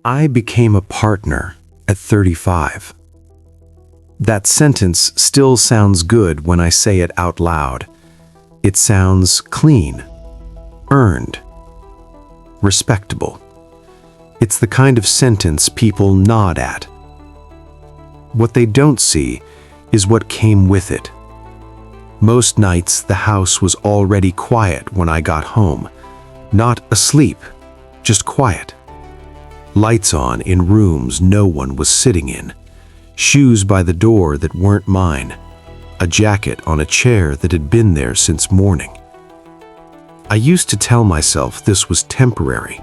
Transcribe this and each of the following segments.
I became a partner at 35. That sentence still sounds good when I say it out loud. It sounds clean, earned, respectable. It's the kind of sentence people nod at. What they don't see is what came with it. Most nights, the house was already quiet when I got home. Not asleep, just quiet. Lights on in rooms no one was sitting in. Shoes by the door that weren't mine. A jacket on a chair that had been there since morning. I used to tell myself this was temporary,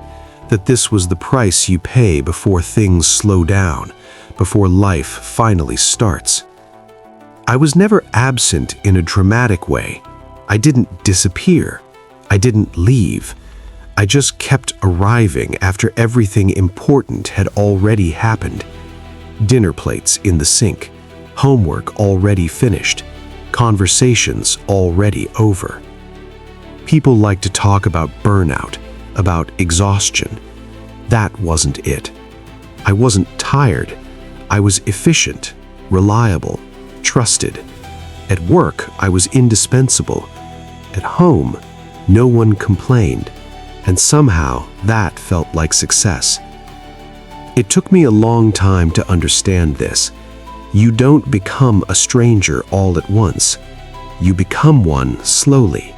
that this was the price you pay before things slow down, before life finally starts. I was never absent in a dramatic way. I didn't disappear. I didn't leave. I just kept arriving after everything important had already happened. Dinner plates in the sink, homework already finished, conversations already over. People like to talk about burnout, about exhaustion. That wasn't it. I wasn't tired. I was efficient, reliable, trusted. At work, I was indispensable. At home, no one complained. And somehow that felt like success. It took me a long time to understand this. You don't become a stranger all at once. You become one slowly,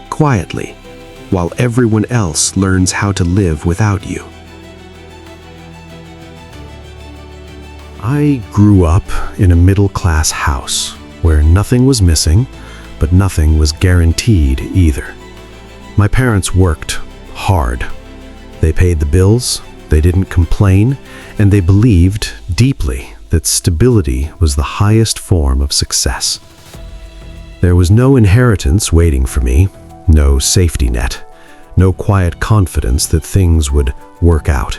quietly, while everyone else learns how to live without you. I grew up in a middle-class house where nothing was missing, but nothing was guaranteed either. My parents worked hard. They paid the bills, they didn't complain, and they believed deeply that stability was the highest form of success. There was no inheritance waiting for me, no safety net, no quiet confidence that things would work out.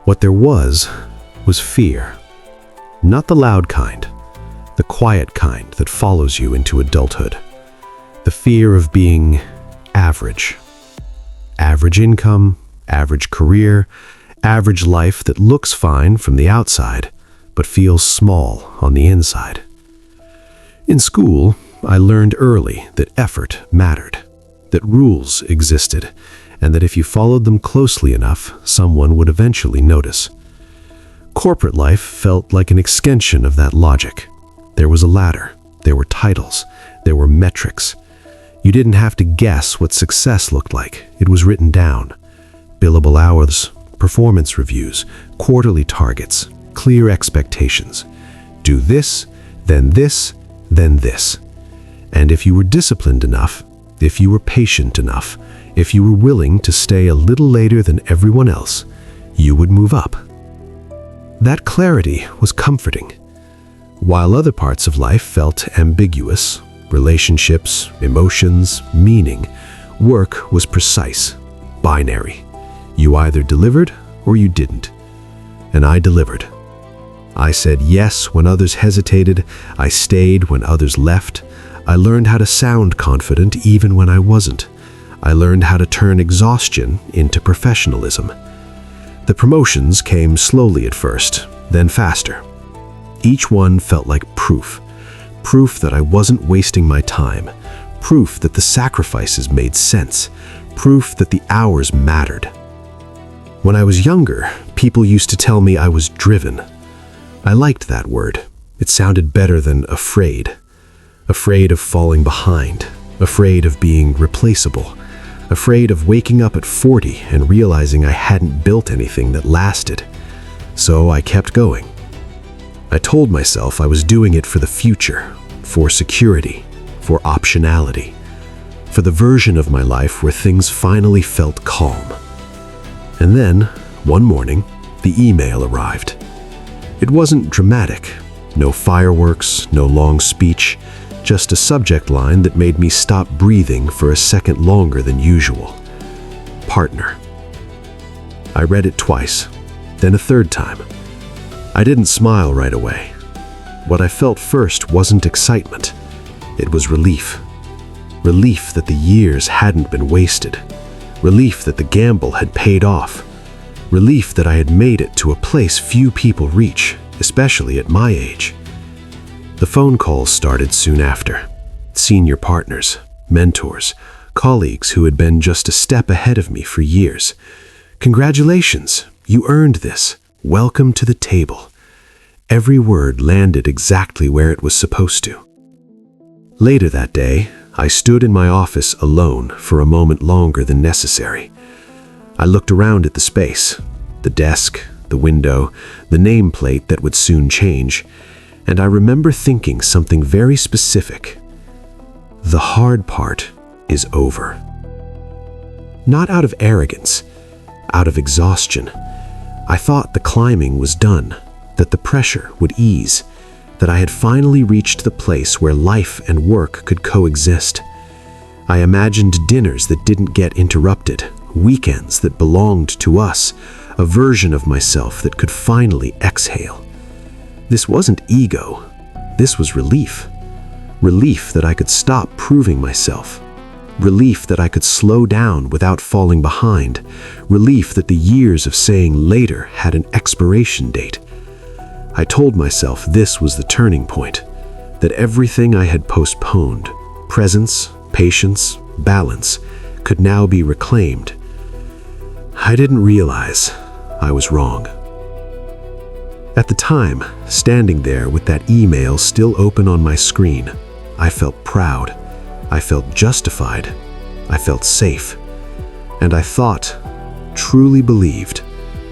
What there was fear. Not the loud kind, the quiet kind that follows you into adulthood. The fear of being average. Average income, average career, average life that looks fine from the outside, but feels small on the inside. In school, I learned early that effort mattered, that rules existed, and that if you followed them closely enough, someone would eventually notice. Corporate life felt like an extension of that logic. There was a ladder, there were titles, there were metrics. You didn't have to guess what success looked like. It was written down. Billable hours, performance reviews, quarterly targets, clear expectations. Do this, then this, then this. And if you were disciplined enough, if you were patient enough, if you were willing to stay a little later than everyone else, you would move up. That clarity was comforting. While other parts of life felt ambiguous, relationships, emotions, meaning, work was precise, binary. You either delivered or you didn't. And I delivered. I said yes when others hesitated. I stayed when others left. I learned how to sound confident even when I wasn't. I learned how to turn exhaustion into professionalism. The promotions came slowly at first, then faster. Each one felt like proof that I wasn't wasting my time, proof that the sacrifices made sense, proof that the hours mattered. When I was younger, people used to tell me I was driven. I liked that word. It sounded better than afraid. Afraid of falling behind, afraid of being replaceable, afraid of waking up at 40 and realizing I hadn't built anything that lasted. So I kept going. I told myself I was doing it for the future, for security, for optionality, for the version of my life where things finally felt calm. And then, one morning, the email arrived. It wasn't dramatic, no fireworks, no long speech, just a subject line that made me stop breathing for a second longer than usual. Partner. I read it twice, then a third time. I didn't smile right away. What I felt first wasn't excitement. It was relief. Relief that the years hadn't been wasted. Relief that the gamble had paid off. Relief that I had made it to a place few people reach, especially at my age. The phone calls started soon after. Senior partners, mentors, colleagues who had been just a step ahead of me for years. "Congratulations, you earned this. Welcome to the table." Every word landed exactly where it was supposed to. Later that day, I stood in my office alone for a moment longer than necessary. I looked around at the space, the desk, the window, the nameplate that would soon change, and I remember thinking something very specific. The hard part is over. Not out of arrogance, out of exhaustion. I thought the climbing was done, that the pressure would ease, that I had finally reached the place where life and work could coexist. I imagined dinners that didn't get interrupted, weekends that belonged to us, a version of myself that could finally exhale. This wasn't ego, this was relief. Relief that I could stop proving myself. Relief that I could slow down without falling behind. Relief that the years of saying later had an expiration date. I told myself this was the turning point, that everything I had postponed, presence, patience, balance, could now be reclaimed. I didn't realize I was wrong. At the time, standing there with that email still open on my screen, I felt proud, I felt justified, I felt safe, and I thought, truly believed,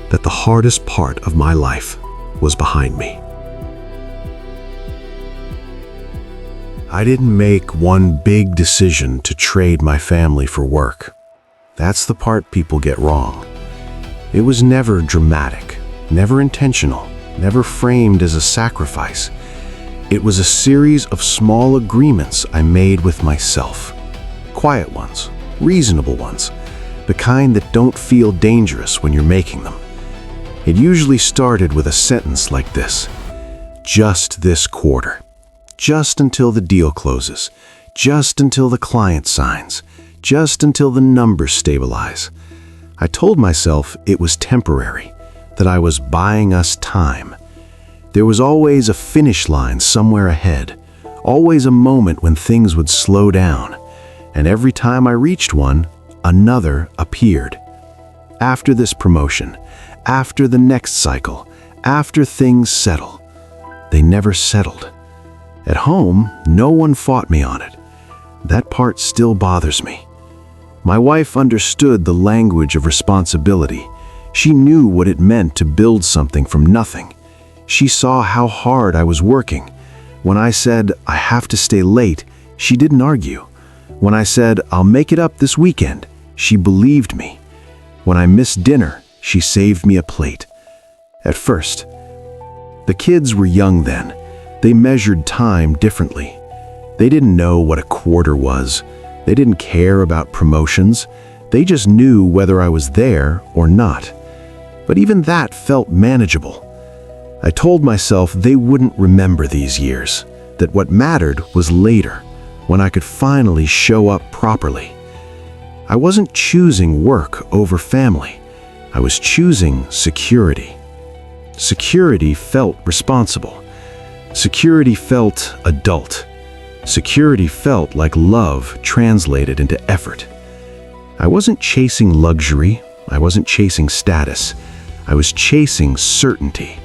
that the hardest part of my life was behind me. I didn't make one big decision to trade my family for work. That's the part people get wrong. It was never dramatic, never intentional, never framed as a sacrifice. It was a series of small agreements I made with myself. Quiet ones, reasonable ones, the kind that don't feel dangerous when you're making them. It usually started with a sentence like this: just this quarter, just until the deal closes, just until the client signs, just until the numbers stabilize. I told myself it was temporary, that I was buying us time. There was always a finish line somewhere ahead, always a moment when things would slow down, and every time I reached one, another appeared. After this promotion, after the next cycle, after things settle. They never settled. At home, no one fought me on it. That part still bothers me. My wife understood the language of responsibility. She knew what it meant to build something from nothing. She saw how hard I was working. When I said, I have to stay late, she didn't argue. When I said, I'll make it up this weekend, she believed me. When I missed dinner, she saved me a plate. At first, the kids were young then. They measured time differently. They didn't know what a quarter was. They didn't care about promotions. They just knew whether I was there or not. But even that felt manageable. I told myself they wouldn't remember these years, that what mattered was later, when I could finally show up properly. I wasn't choosing work over family. I was choosing security. Security felt responsible. Security felt adult. Security felt like love translated into effort. I wasn't chasing luxury. I wasn't chasing status. I was chasing certainty.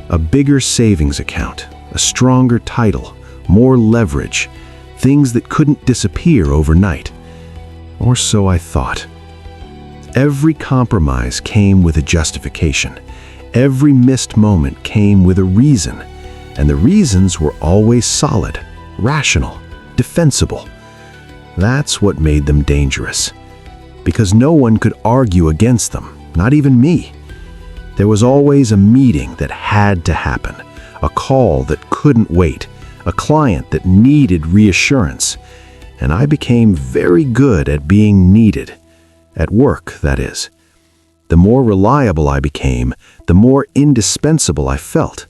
A bigger savings account, a stronger title, more leverage, things that couldn't disappear overnight. Or so I thought. Every compromise came with a justification. Every missed moment came with a reason, and the reasons were always solid, rational, defensible. That's what made them dangerous, because no one could argue against them, not even me. There was always a meeting that had to happen, a call that couldn't wait, a client that needed reassurance, and I became very good at being needed. At work, that is. The more reliable I became, the more indispensable I felt.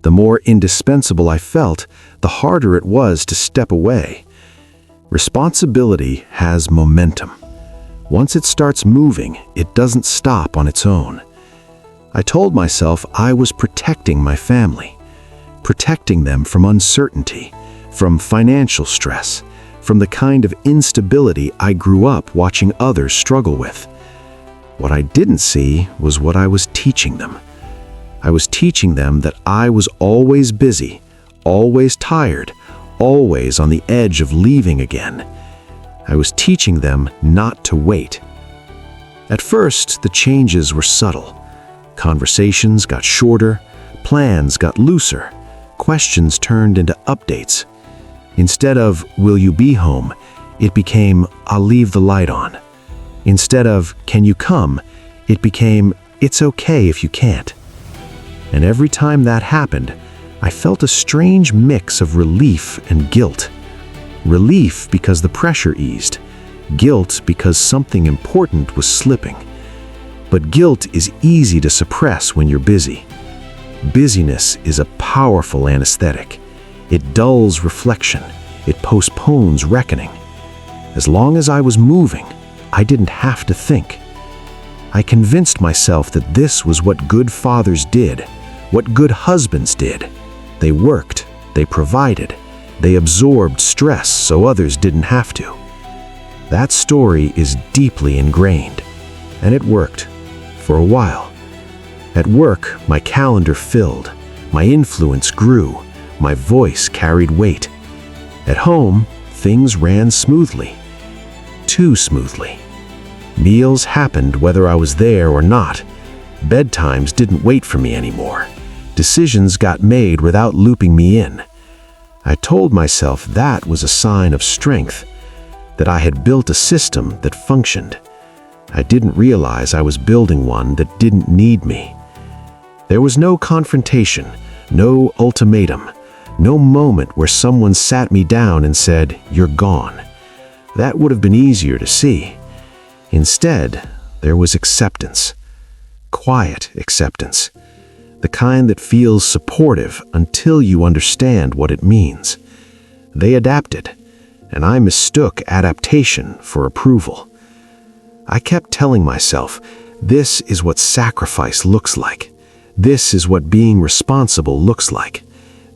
The more indispensable I felt, the harder it was to step away. Responsibility has momentum. Once it starts moving, it doesn't stop on its own. I told myself I was protecting my family, protecting them from uncertainty, from financial stress, from the kind of instability I grew up watching others struggle with. What I didn't see was what I was teaching them. I was teaching them that I was always busy, always tired, always on the edge of leaving again. I was teaching them not to wait. At first, the changes were subtle. Conversations got shorter, plans got looser, questions turned into updates. Instead of, "Will you be home?" it became, "I'll leave the light on." Instead of, "Can you come?" it became, "It's okay if you can't." And every time that happened, I felt a strange mix of relief and guilt. Relief because the pressure eased, guilt because something important was slipping. But guilt is easy to suppress when you're busy. Busyness is a powerful anesthetic. It dulls reflection. It postpones reckoning. As long as I was moving, I didn't have to think. I convinced myself that this was what good fathers did, what good husbands did. They worked, they provided, they absorbed stress so others didn't have to. That story is deeply ingrained, and it worked for a while. At work, my calendar filled, my influence grew, my voice carried weight. At home, things ran smoothly, too smoothly. Meals happened whether I was there or not. Bedtimes didn't wait for me anymore. Decisions got made without looping me in. I told myself that was a sign of strength, that I had built a system that functioned. I didn't realize I was building one that didn't need me. There was no confrontation, no ultimatum, no moment where someone sat me down and said, "You're gone." That would have been easier to see. Instead, there was acceptance. Quiet acceptance. The kind that feels supportive until you understand what it means. They adapted, and I mistook adaptation for approval. I kept telling myself, this is what sacrifice looks like. This is what being responsible looks like.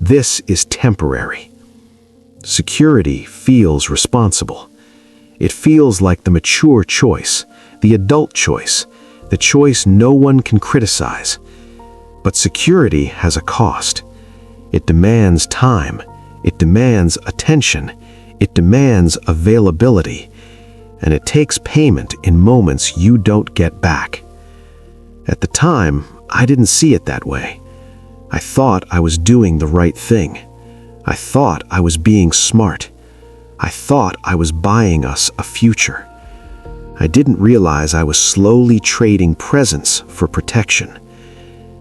This is temporary. Security feels responsible. It feels like the mature choice, the adult choice, the choice no one can criticize. But security has a cost. It demands time. It demands attention. It demands availability. And it takes payment in moments you don't get back. At the time, I didn't see it that way. I thought I was doing the right thing. I thought I was being smart. I thought I was buying us a future. I didn't realize I was slowly trading presence for protection.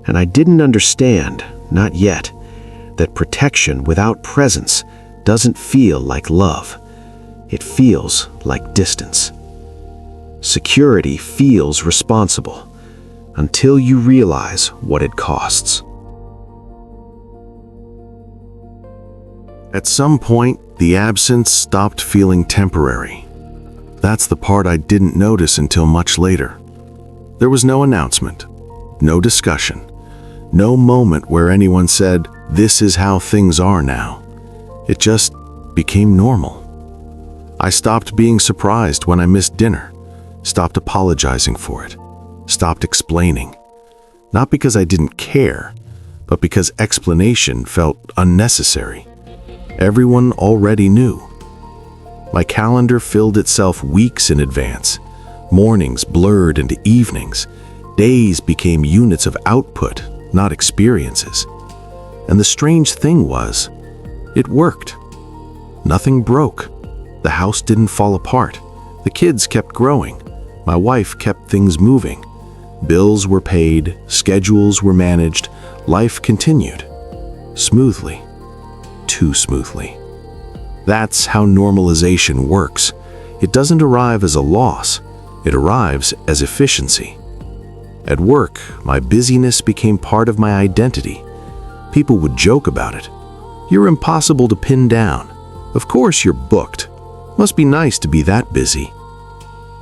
And I didn't understand, not yet, that protection without presence doesn't feel like love. It feels like distance. Security feels responsible until you realize what it costs. At some point, the absence stopped feeling temporary. That's the part I didn't notice until much later. There was no announcement, no discussion, no moment where anyone said, "This is how things are now." It just became normal. I stopped being surprised when I missed dinner, stopped apologizing for it, stopped explaining. Not because I didn't care, but because explanation felt unnecessary. Everyone already knew. My calendar filled itself weeks in advance. Mornings blurred into evenings. Days became units of output, not experiences. And the strange thing was, it worked. Nothing broke. The house didn't fall apart. The kids kept growing. My wife kept things moving. Bills were paid, schedules were managed, life continued. Smoothly. Too smoothly. That's how normalization works. It doesn't arrive as a loss. It arrives as efficiency. At work, my busyness became part of my identity. People would joke about it. "You're impossible to pin down. Of course you're booked. Must be nice to be that busy."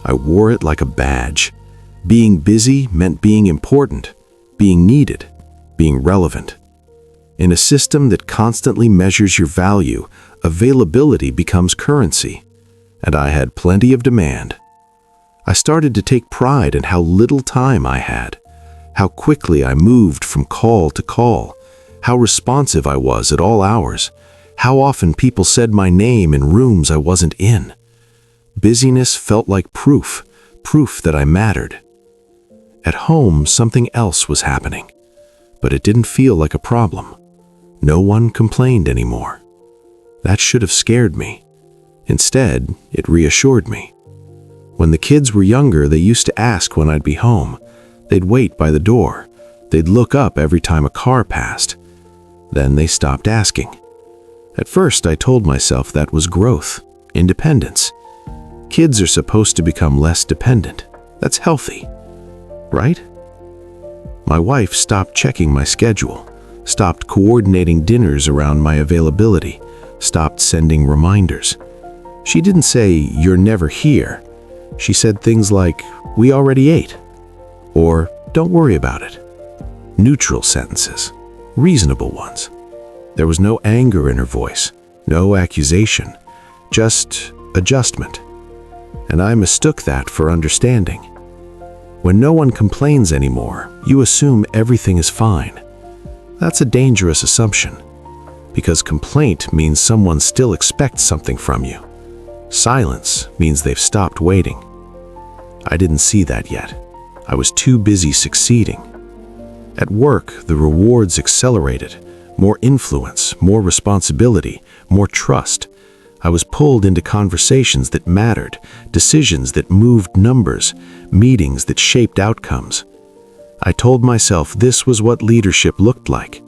I wore it like a badge. Being busy meant being important. being needed, being relevant. In a system that constantly measures your value, availability becomes currency, and I had plenty of demand. I started to take pride in how little time I had, how quickly I moved from call to call, how responsive I was at all hours, how often people said my name in rooms I wasn't in. Busyness felt like proof that I mattered. At home, something else was happening, but it didn't feel like a problem. No one complained anymore. That should have scared me. Instead, it reassured me. When the kids were younger, they used to ask when I'd be home. They'd wait by the door. They'd look up every time a car passed. Then they stopped asking. At first, I told myself that was growth, independence. Kids are supposed to become less dependent. That's healthy, right? My wife stopped checking my schedule, stopped coordinating dinners around my availability, stopped sending reminders. She didn't say, "You're never here." She said things like, "We already ate," or "Don't worry about it." Neutral sentences, reasonable ones. There was no anger in her voice, no accusation, just adjustment. And I mistook that for understanding. When no one complains anymore, you assume everything is fine. That's a dangerous assumption, because complaint means someone still expects something from you. Silence means they've stopped waiting. I didn't see that yet. I was too busy succeeding. At work, the rewards accelerated. More influence, more responsibility, more trust. I was pulled into conversations that mattered, decisions that moved numbers, meetings that shaped outcomes. I told myself this was what leadership looked like,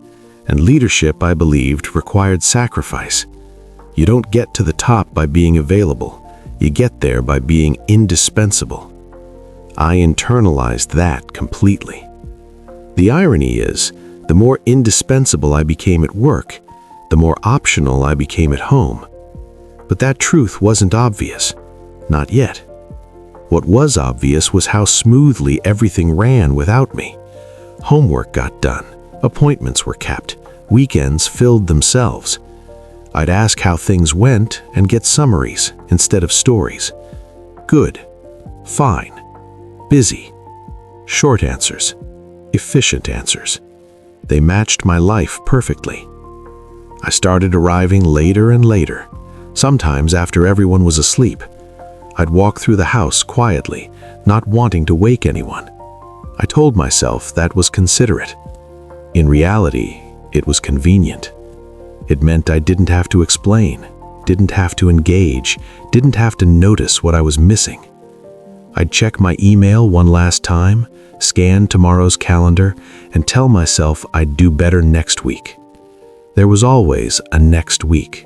and leadership, I believed, required sacrifice. You don't get to the top by being available. You get there by being indispensable. I internalized that completely. The irony is, the more indispensable I became at work, the more optional I became at home. But that truth wasn't obvious. Not yet. What was obvious was how smoothly everything ran without me. Homework got done, appointments were kept, weekends filled themselves. I'd ask how things went and get summaries instead of stories. Good, fine, busy. Short answers, efficient answers. They matched my life perfectly. I started arriving later and later, sometimes after everyone was asleep. I'd walk through the house quietly, not wanting to wake anyone. I told myself that was considerate. In reality, it was convenient. It meant I didn't have to explain, didn't have to engage, didn't have to notice what I was missing. I'd check my email one last time, scan tomorrow's calendar, and tell myself I'd do better next week. There was always a next week.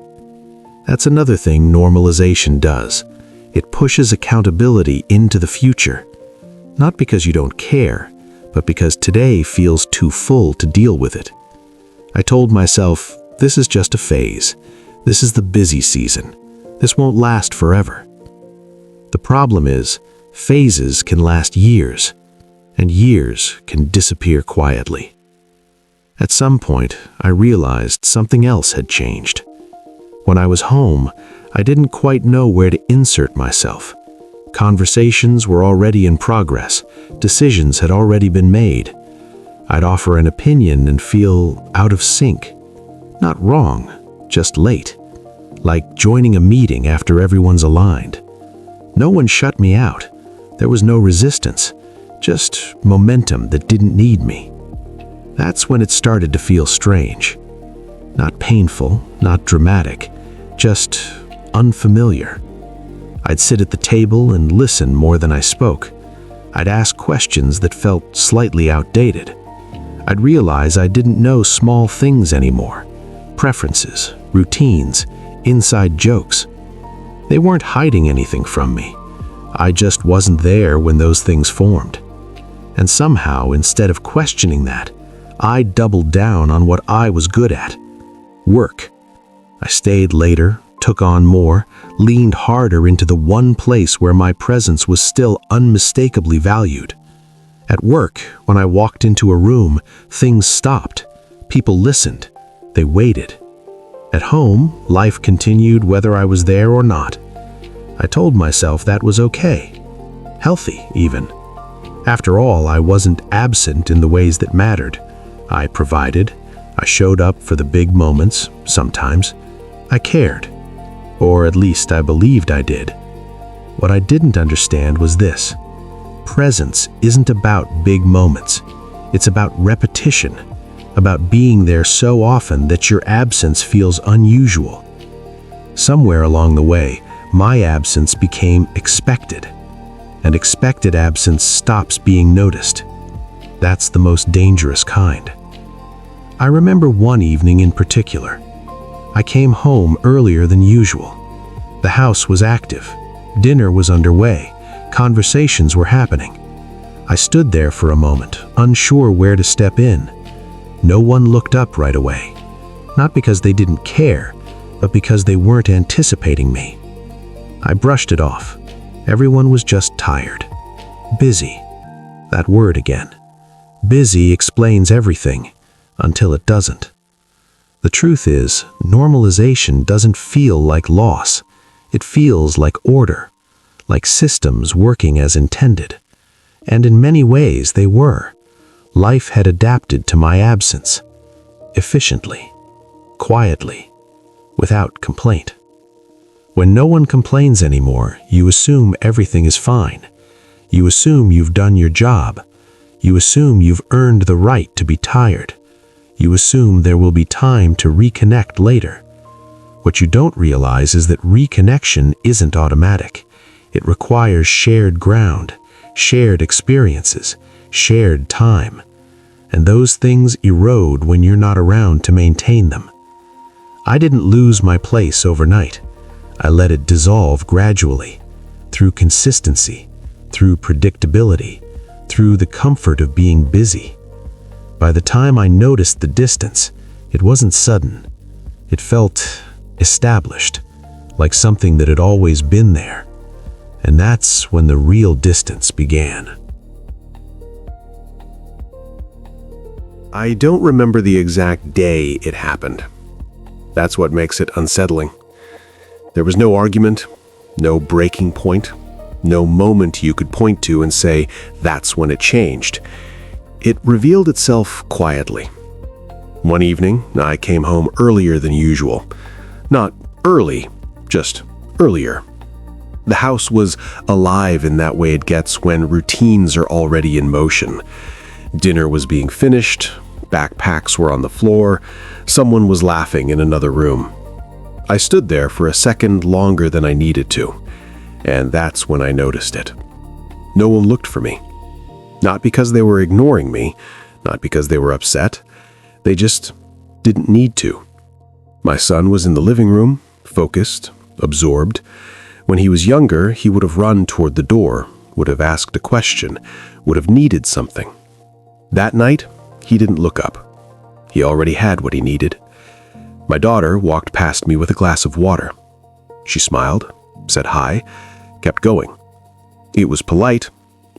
That's another thing normalization does. It pushes accountability into the future. Not because you don't care, but because today feels too full to deal with it. I told myself, this is just a phase. This is the busy season. This won't last forever. The problem is, phases can last years, and years can disappear quietly. At some point, I realized something else had changed. When I was home, I didn't quite know where to insert myself. Conversations were already in progress. Decisions had already been made. I'd offer an opinion and feel out of sync. Not wrong, just late. Like joining a meeting after everyone's aligned. No one shut me out. There was no resistance, just momentum that didn't need me. That's when it started to feel strange. Not painful, not dramatic, just unfamiliar. I'd sit at the table and listen more than I spoke. I'd ask questions that felt slightly outdated. I'd realize I didn't know small things anymore. Preferences, routines, inside jokes. They weren't hiding anything from me. I just wasn't there when those things formed. And somehow, instead of questioning that, I doubled down on what I was good at. Work. I stayed later, took on more, leaned harder into the one place where my presence was still unmistakably valued. At work, when I walked into a room, things stopped. People listened. They waited. At home, life continued whether I was there or not. I told myself that was okay. Healthy, even. After all, I wasn't absent in the ways that mattered. I provided. I showed up for the big moments, sometimes. I cared. Or at least I believed I did. What I didn't understand was this. Presence isn't about big moments. It's about repetition, about being there so often that your absence feels unusual. Somewhere along the way, my absence became expected, and expected absence stops being noticed. That's the most dangerous kind. I remember one evening in particular. I came home earlier than usual. The house was active. Dinner was underway. Conversations were happening. I stood there for a moment, unsure where to step in. No one looked up right away. Not because they didn't care, but because they weren't anticipating me. I brushed it off. Everyone was just tired. Busy. That word again. Busy explains everything, until it doesn't. The truth is, normalization doesn't feel like loss. It feels like order, like systems working as intended. And in many ways they were. Life had adapted to my absence. Efficiently. Quietly. Without complaint. When no one complains anymore, you assume everything is fine. You assume you've done your job. You assume you've earned the right to be tired. You assume there will be time to reconnect later. What you don't realize is that reconnection isn't automatic. It requires shared ground, shared experiences, shared time. And those things erode when you're not around to maintain them. I didn't lose my place overnight. I let it dissolve gradually, through consistency, through predictability, through the comfort of being busy. By the time I noticed the distance, it wasn't sudden. It felt established, like something that had always been there. And that's when the real distance began. I don't remember the exact day it happened. That's what makes it unsettling. There was no argument, no breaking point, no moment you could point to and say, that's when it changed. It revealed itself quietly. One evening, I came home earlier than usual. Not early, just earlier. The house was alive in that way it gets when routines are already in motion. Dinner was being finished, backpacks were on the floor, someone was laughing in another room. I stood there for a second longer than I needed to, and that's when I noticed it. No one looked for me. Not because they were ignoring me, not because they were upset. They just didn't need to. My son was in the living room, focused, absorbed. When he was younger, he would have run toward the door, would have asked a question, would have needed something. That night, he didn't look up. He already had what he needed. My daughter walked past me with a glass of water. She smiled, said hi, kept going. It was polite,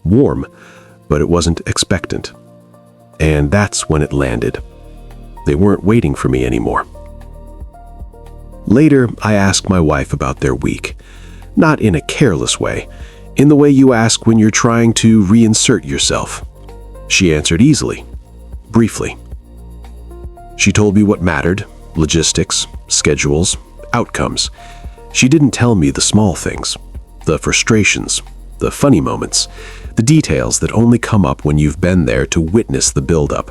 warm, but it wasn't expectant. And that's when it landed. They weren't waiting for me anymore. Later, I asked my wife about their week. Not in a careless way, in the way you ask when you're trying to reinsert yourself. She answered easily, briefly. She told me what mattered, logistics, schedules, outcomes. She didn't tell me the small things, the frustrations, the funny moments, the details that only come up when you've been there to witness the buildup.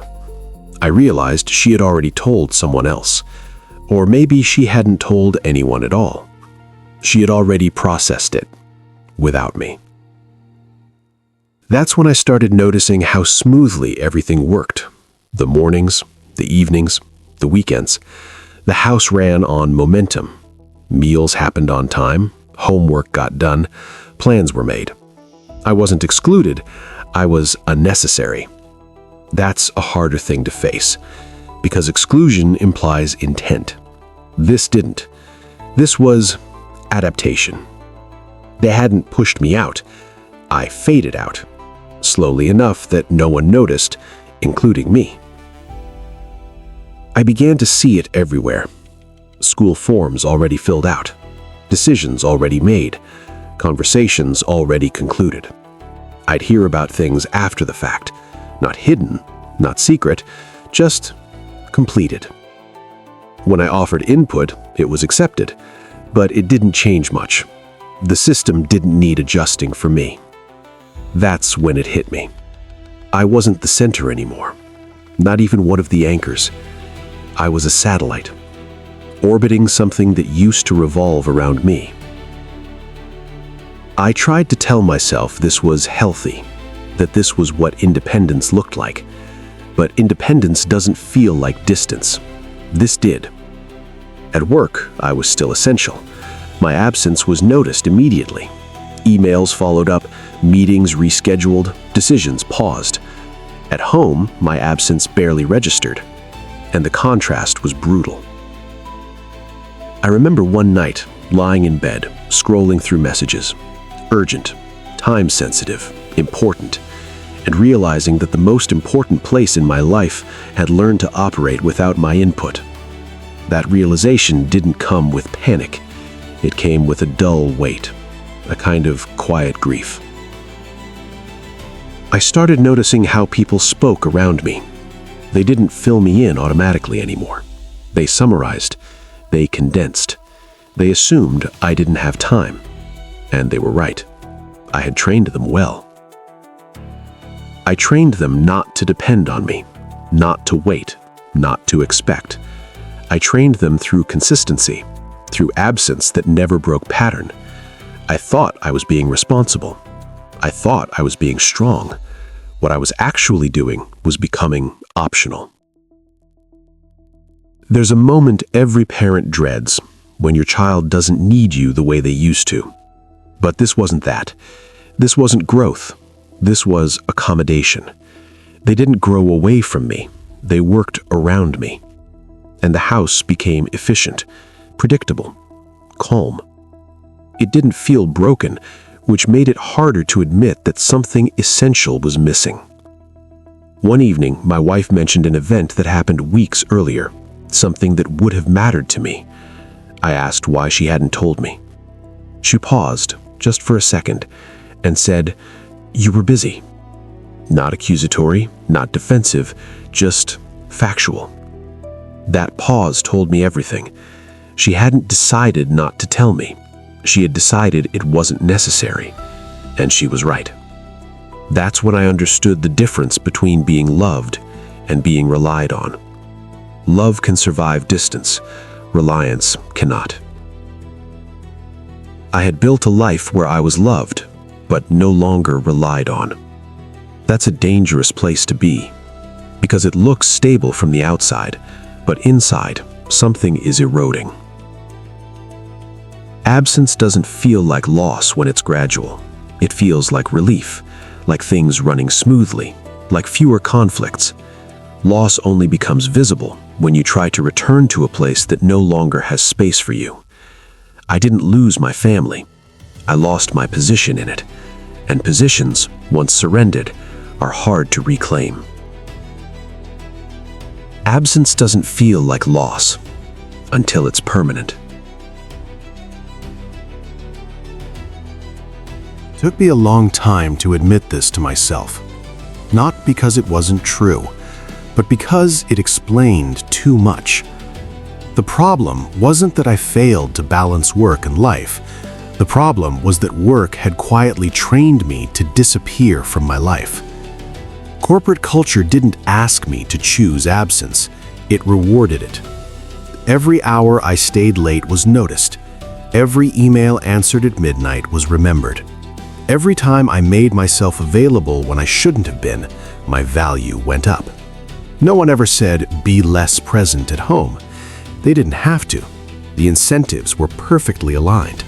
I realized she had already told someone else, or maybe she hadn't told anyone at all. She had already processed it, without me. That's when I started noticing how smoothly everything worked. The mornings, the evenings, the weekends. The house ran on momentum. Meals happened on time, homework got done, plans were made. I wasn't excluded, I was unnecessary. That's a harder thing to face, because exclusion implies intent. This didn't. This was adaptation. They hadn't pushed me out. I faded out. slowly enough that no one noticed, including me. I began to see it everywhere. School forms already filled out, decisions already made, conversations already concluded. I'd hear about things after the fact, not hidden, not secret, just completed. When I offered input, it was accepted, but it didn't change much. The system didn't need adjusting for me. That's when it hit me. I wasn't the center anymore, not even one of the anchors. I was a satellite, orbiting something that used to revolve around me. I tried to tell myself this was healthy, that this was what independence looked like. But independence doesn't feel like distance. This did. At work, I was still essential. My absence was noticed immediately. Emails followed up, meetings rescheduled, decisions paused. At home, my absence barely registered, and the contrast was brutal. I remember one night, lying in bed, scrolling through messages. Urgent, time-sensitive, important, and realizing that the most important place in my life had learned to operate without my input. That realization didn't come with panic. It came with a dull weight, a kind of quiet grief. I started noticing how people spoke around me. They didn't fill me in automatically anymore. They summarized, they condensed. They assumed I didn't have time. And they were right. I had trained them well. I trained them not to depend on me, not to wait, not to expect. I trained them through consistency, through absence that never broke pattern. I thought I was being responsible. I thought I was being strong. What I was actually doing was becoming optional. There's a moment every parent dreads when your child doesn't need you the way they used to. But this wasn't that. This wasn't growth. This was accommodation. They didn't grow away from me. They worked around me. And the house became efficient, predictable, calm. It didn't feel broken, which made it harder to admit that something essential was missing. One evening, my wife mentioned an event that happened weeks earlier, something that would have mattered to me. I asked why she hadn't told me. She paused, just for a second, and said, "You were busy." Not accusatory, not defensive, just factual. That pause told me everything. She hadn't decided not to tell me. She had decided it wasn't necessary. And she was right. That's when I understood the difference between being loved and being relied on. Love can survive distance. Reliance cannot. I had built a life where I was loved, but no longer relied on. That's a dangerous place to be, because it looks stable from the outside, but inside, something is eroding. Absence doesn't feel like loss when it's gradual. It feels like relief, like things running smoothly, like fewer conflicts. Loss only becomes visible when you try to return to a place that no longer has space for you. I didn't lose my family. I lost my position in it. And positions, once surrendered, are hard to reclaim. Absence doesn't feel like loss until it's permanent. It took me a long time to admit this to myself. Not because it wasn't true, but because it explained too much. The problem wasn't that I failed to balance work and life. The problem was that work had quietly trained me to disappear from my life. Corporate culture didn't ask me to choose absence. It rewarded it. Every hour I stayed late was noticed. Every email answered at midnight was remembered. Every time I made myself available when I shouldn't have been, my value went up. No one ever said, "Be less present at home." They didn't have to. The incentives were perfectly aligned.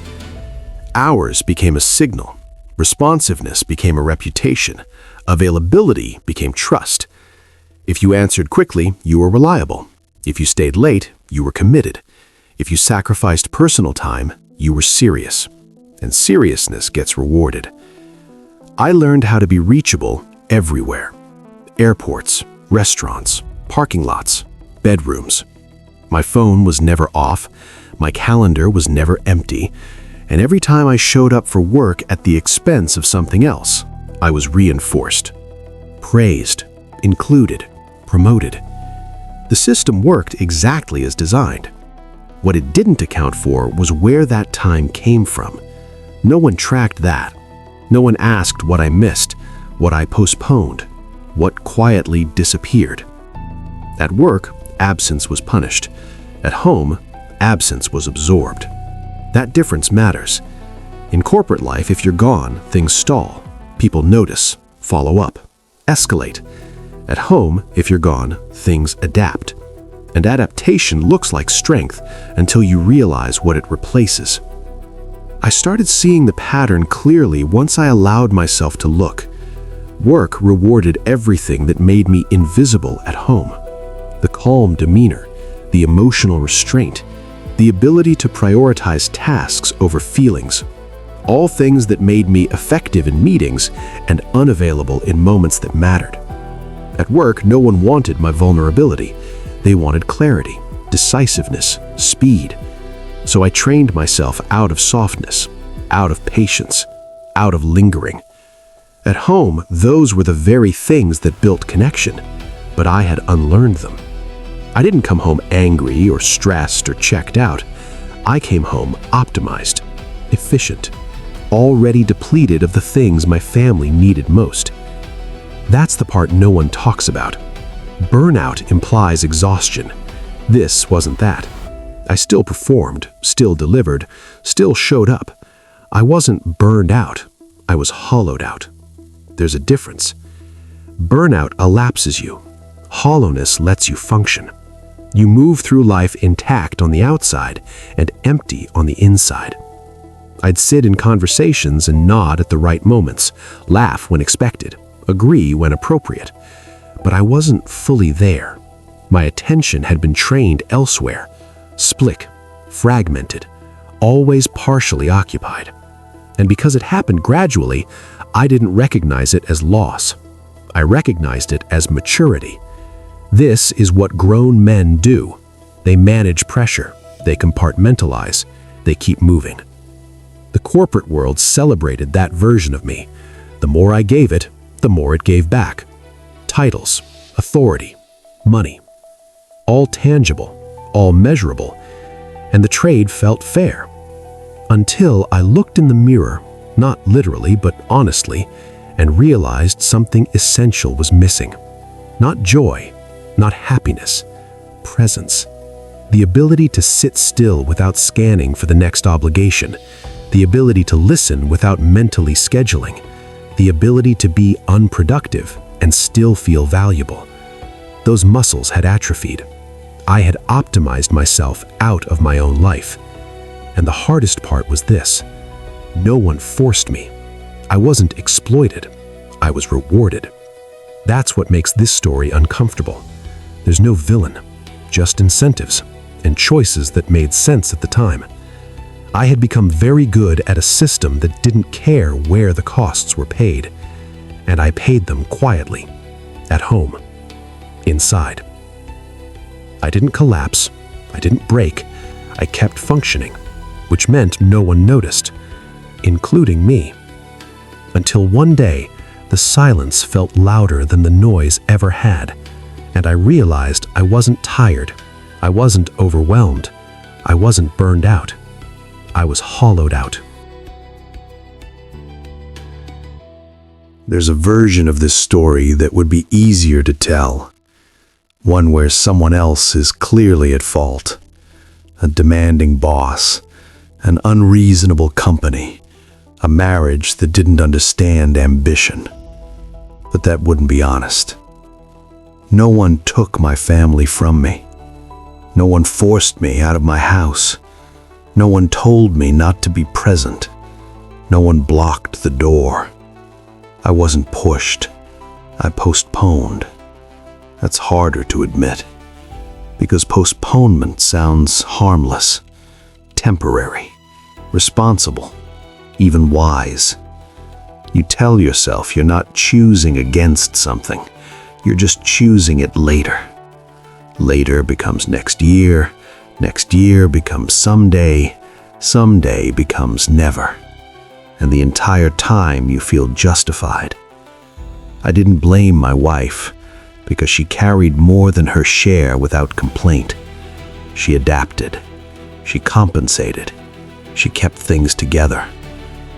Hours became a signal. Responsiveness became a reputation. Availability became trust. If you answered quickly, you were reliable. If you stayed late, you were committed. If you sacrificed personal time, you were serious. And seriousness gets rewarded. I learned how to be reachable everywhere. Airports, restaurants, parking lots, bedrooms. My phone was never off, my calendar was never empty, and every time I showed up for work at the expense of something else, I was reinforced, praised, included, promoted. The system worked exactly as designed. What it didn't account for was where that time came from. No one tracked that. No one asked what I missed, what I postponed, what quietly disappeared. At work, absence was punished. At home, absence was absorbed. That difference matters. In corporate life, if you're gone, things stall. People notice, follow up, escalate. At home, if you're gone, things adapt. And adaptation looks like strength until you realize what it replaces. I started seeing the pattern clearly once I allowed myself to look. Work rewarded everything that made me invisible at home. The calm demeanor, the emotional restraint, the ability to prioritize tasks over feelings. All things that made me effective in meetings and unavailable in moments that mattered. At work, no one wanted my vulnerability. They wanted clarity, decisiveness, speed. So I trained myself out of softness, out of patience, out of lingering. At home, those were the very things that built connection, but I had unlearned them. I didn't come home angry or stressed or checked out. I came home optimized, efficient, already depleted of the things my family needed most. That's the part no one talks about. Burnout implies exhaustion. This wasn't that. I still performed, still delivered, still showed up. I wasn't burned out. I was hollowed out. There's a difference. Burnout elapses you. Hollowness lets you function. You move through life intact on the outside and empty on the inside. I'd sit in conversations and nod at the right moments, laugh when expected, agree when appropriate. But I wasn't fully there. My attention had been trained elsewhere, split, fragmented, always partially occupied. And because it happened gradually, I didn't recognize it as loss. I recognized it as maturity. This is what grown men do. They manage pressure, they compartmentalize, they keep moving. The corporate world celebrated that version of me. The more I gave it, the more it gave back. Titles, authority, money. All tangible, all measurable, and the trade felt fair. Until I looked in the mirror, not literally but honestly, and realized something essential was missing. Not joy, not happiness, presence. The ability to sit still without scanning for the next obligation. The ability to listen without mentally scheduling. The ability to be unproductive and still feel valuable. Those muscles had atrophied. I had optimized myself out of my own life. And the hardest part was this. No one forced me. I wasn't exploited. I was rewarded. That's what makes this story uncomfortable. There's no villain, just incentives and choices that made sense at the time. I had become very good at a system that didn't care where the costs were paid, and I paid them quietly, at home, inside. I didn't collapse, I didn't break, I kept functioning, which meant no one noticed, including me. Until one day, the silence felt louder than the noise ever had, and I realized I wasn't tired, I wasn't overwhelmed, I wasn't burned out. I was hollowed out. There's a version of this story that would be easier to tell. One where someone else is clearly at fault. A demanding boss, an unreasonable company, a marriage that didn't understand ambition. But that wouldn't be honest. No one took my family from me. No one forced me out of my house. No one told me not to be present. No one blocked the door. I wasn't pushed. I postponed. That's harder to admit, because postponement sounds harmless, temporary, responsible, even wise. You tell yourself you're not choosing against something. You're just choosing it later. Later becomes next year becomes someday becomes never. And the entire time you feel justified. I didn't blame my wife, because she carried more than her share without complaint. She adapted. She compensated. She kept things together.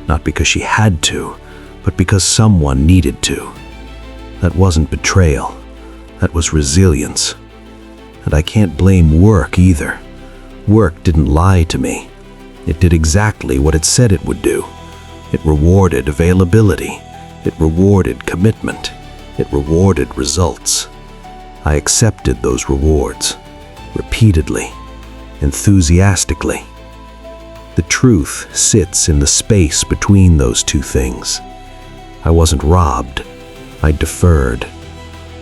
Not because she had to, but because someone needed to. That wasn't betrayal. That was resilience. And I can't blame work either. Work didn't lie to me. It did exactly what it said it would do. It rewarded availability. It rewarded commitment. It rewarded results. I accepted those rewards, repeatedly, enthusiastically. The truth sits in the space between those two things. I wasn't robbed. I deferred.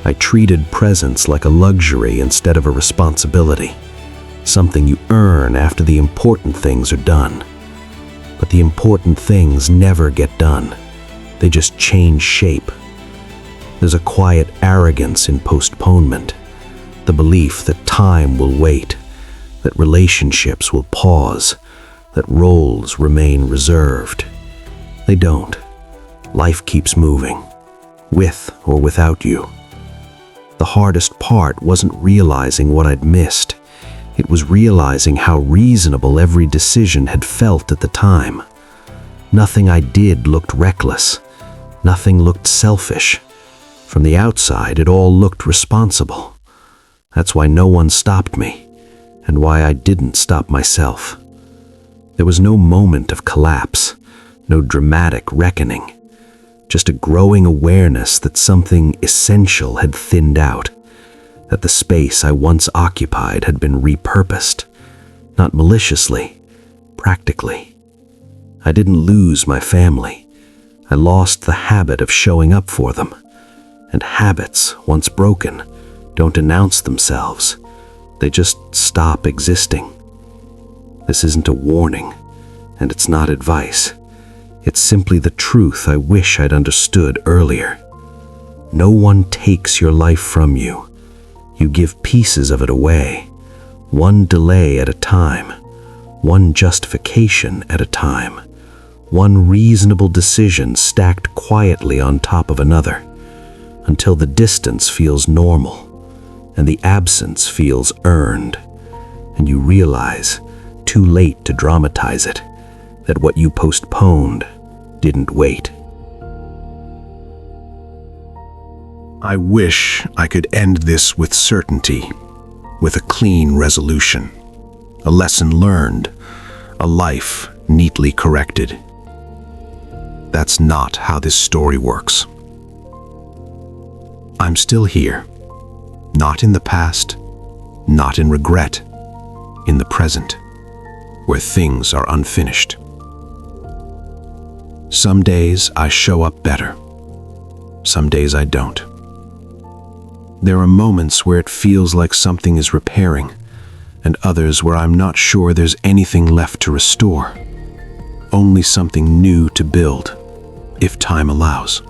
I treated presence like a luxury instead of a responsibility, something you earn after the important things are done. But the important things never get done. They just change shape. There's a quiet arrogance in postponement, the belief that time will wait, that relationships will pause, that roles remain reserved. They don't. Life keeps moving, with or without you. The hardest part wasn't realizing what I'd missed. It was realizing how reasonable every decision had felt at the time. Nothing I did looked reckless. Nothing looked selfish. From the outside, it all looked responsible. That's why no one stopped me, and why I didn't stop myself. There was no moment of collapse, no dramatic reckoning, just a growing awareness that something essential had thinned out, that the space I once occupied had been repurposed, not maliciously, practically. I didn't lose my family. I lost the habit of showing up for them. And habits, once broken, don't announce themselves. They just stop existing. This isn't a warning, and it's not advice. It's simply the truth I wish I'd understood earlier. No one takes your life from you. You give pieces of it away, one delay at a time, one justification at a time, one reasonable decision stacked quietly on top of another, until the distance feels normal and the absence feels earned, and you realize, too late to dramatize it, that what you postponed didn't wait. I wish I could end this with certainty, with a clean resolution, a lesson learned, a life neatly corrected. That's not how this story works. I'm still here, not in the past, not in regret, in the present, where things are unfinished. Some days I show up better. Some days I don't. There are moments where it feels like something is repairing, and others where I'm not sure there's anything left to restore. Only something new to build, if time allows.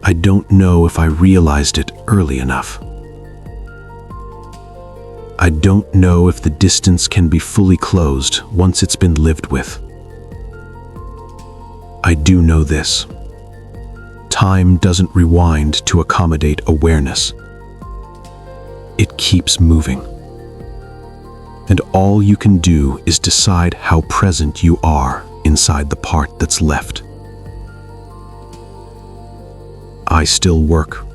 I don't know if I realized it early enough. I don't know if the distance can be fully closed once it's been lived with. I do know this. Time doesn't rewind to accommodate awareness. It keeps moving. And all you can do is decide how present you are inside the part that's left. I still work.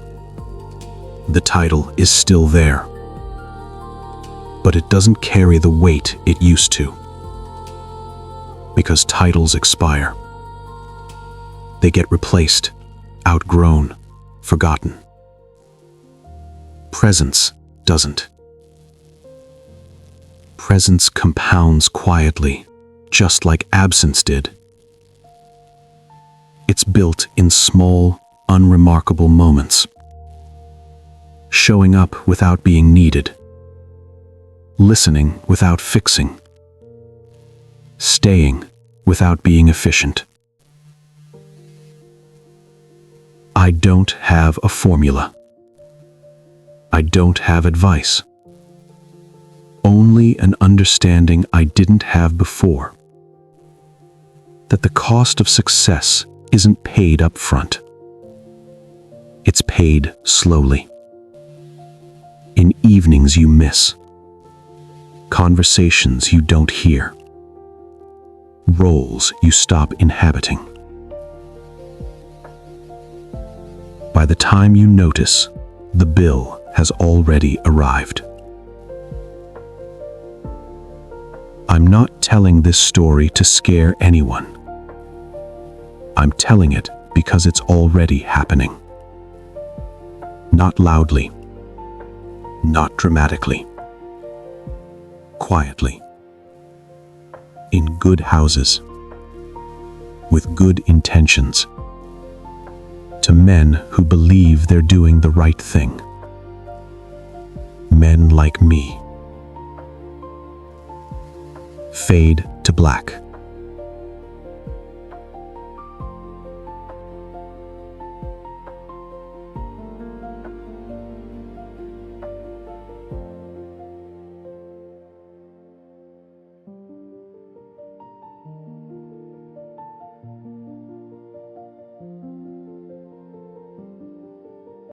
The title is still there. But it doesn't carry the weight it used to. Because titles expire. They get replaced, outgrown, forgotten. Presence doesn't. Presence compounds quietly, just like absence did. It's built in small, unremarkable moments. Showing up without being needed. Listening without fixing. Staying without being efficient. I don't have a formula. I don't have advice. Only an understanding I didn't have before. That the cost of success isn't paid up front. It's paid slowly. In evenings you miss. Conversations you don't hear. Roles you stop inhabiting. By the time you notice, the bill has already arrived. I'm not telling this story to scare anyone. I'm telling it because it's already happening. Not loudly, not dramatically, quietly, in good houses, with good intentions, to men who believe they're doing the right thing. Men like me. Fade to black.